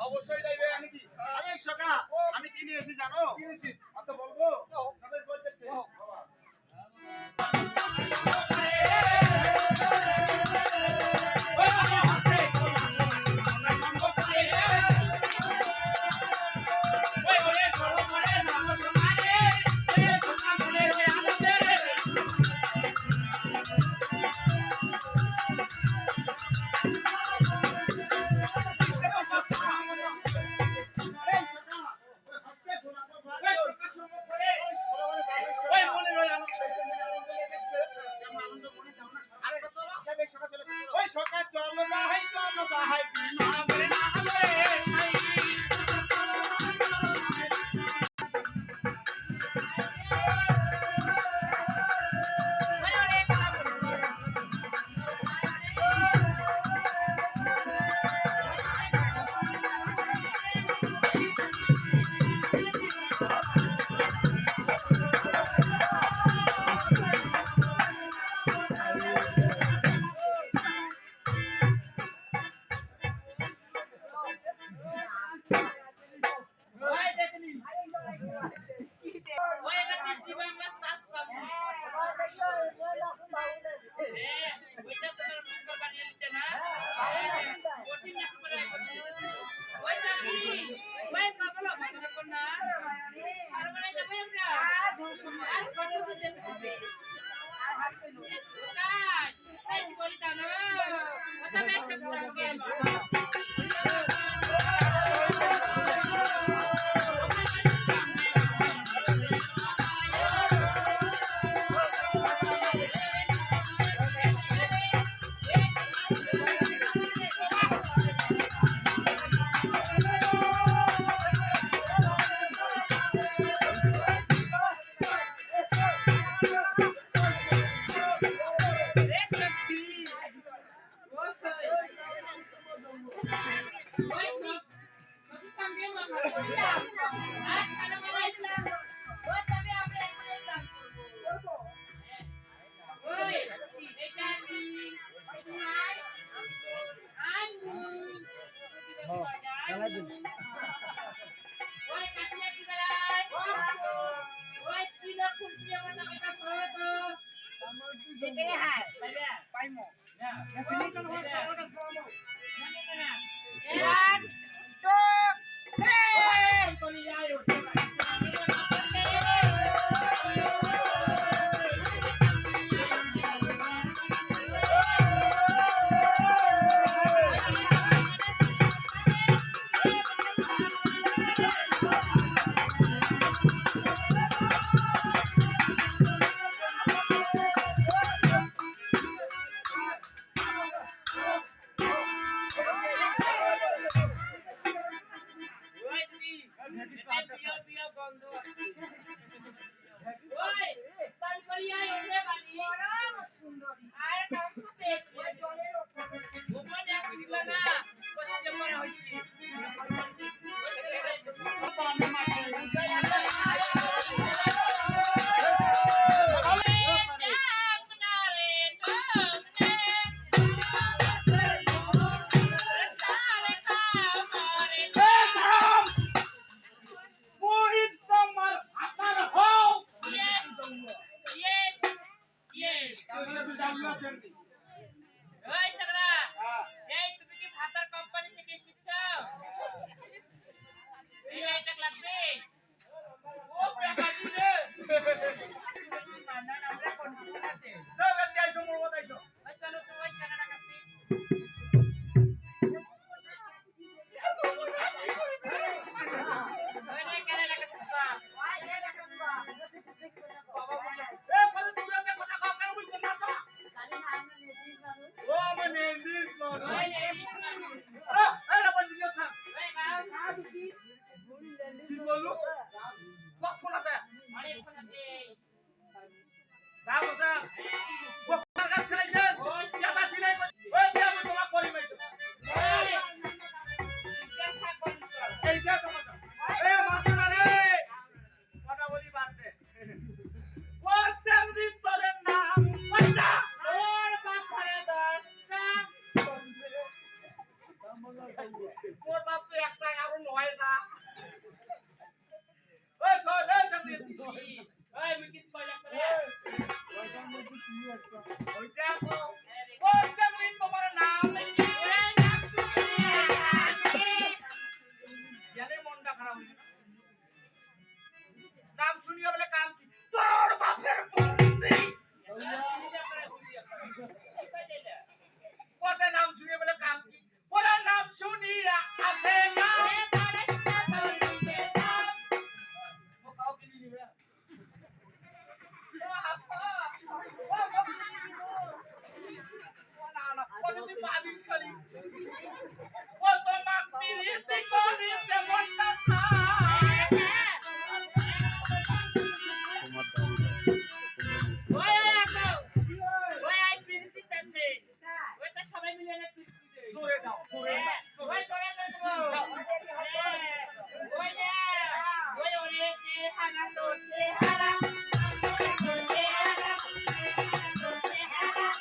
অবশ্যই যাইবে নাকি? আরে সকা আমি কি নিয়েছি জানো? কি নিয়েছি? আচ্ছা বলবো? তবে বলতেছে বাবা। বকুড়া গাছ খাইছেন জাতা সিলাই ওই দিয়া মই তোমাক করি মাইছো এইটা তো কথা এ মাস্টার রে কথা বলি বাদ দে ও চামড়ি তোরের নাম কইতা ওর বাপ ঘরে 10টা মোর বাপ তো একটা আর নয় না ওই সর রে চামড়ি ওই মিকিস কইলা করে ওইটা কো ও চামড়ি তোমার নাম কি ওরে নাম শুনে ইয়ালে মনটা খারাপ হইছে নাম শুনিয়া বলে কাম কি তোর বাপের বন্দি কোসে নাম শুনিয়া বলে কাম কি বলে নাম শুনিয়া আসে না এ তারস্তা বলতে দাও ও খাও কি দিবে ও হাপ্পা ও বকরি দিব ও না না ও যদি বাদিস করি ও তো মাক পিরিতি করিতে মনটা ছা ওই আপো ওই আই পিরিতি আছে ওই তো সবাই মিলে না পিরিতি দেই জোরে দাও জোরে দাও ওই তোরা দেবো ওই না ওই ওরে কে হানা তোতে হারা তোতে হারা তোতে হারা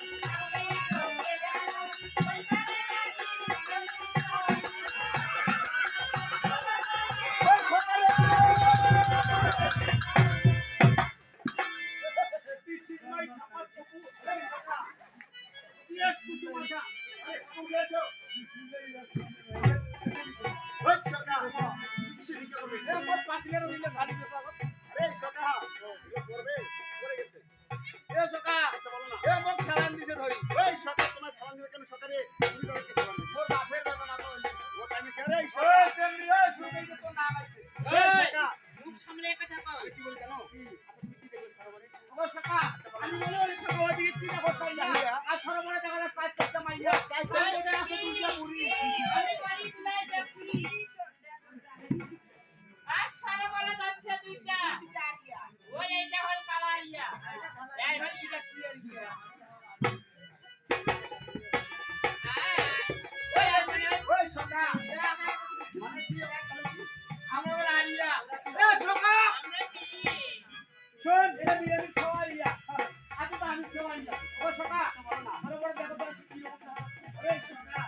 মুখ সামনে কথা কও আমি বলে ওই সকাল দিকে কি না করছাই না আর সরবরে দেখা যায় চার চারটা মাইয়া চার চারটা আছে দুইটা মুড়ি আমি বাড়ি তুলে দেখি আর সারা বলা যাচ্ছে দুইটা ওই এইটা হল কালারিয়া এই হল কি গাছিয়া ওই সকা মানে কি আমরা আলিয়া এ সকা আমরা কি শোন এটা বিরিয়ানি সওয়ালিয়া আগে তো আমি সওয়ালিয়া ও সকা সরবরে দেখো তো কি অবস্থা ওই সকা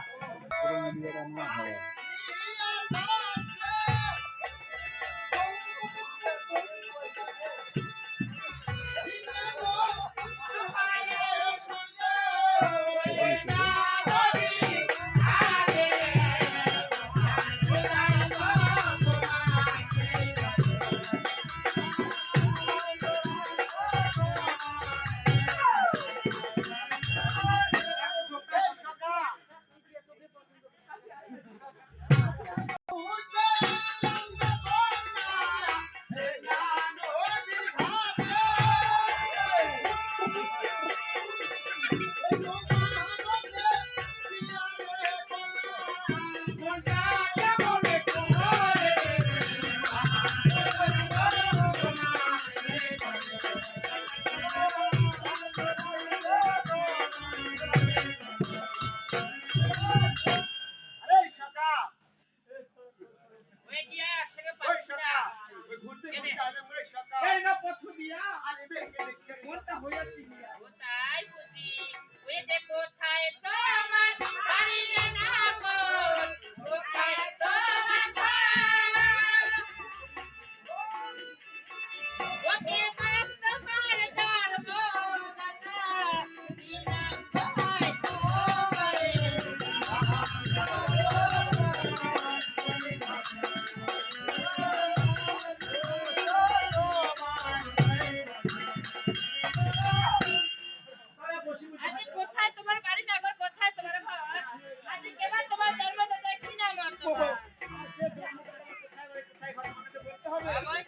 আমার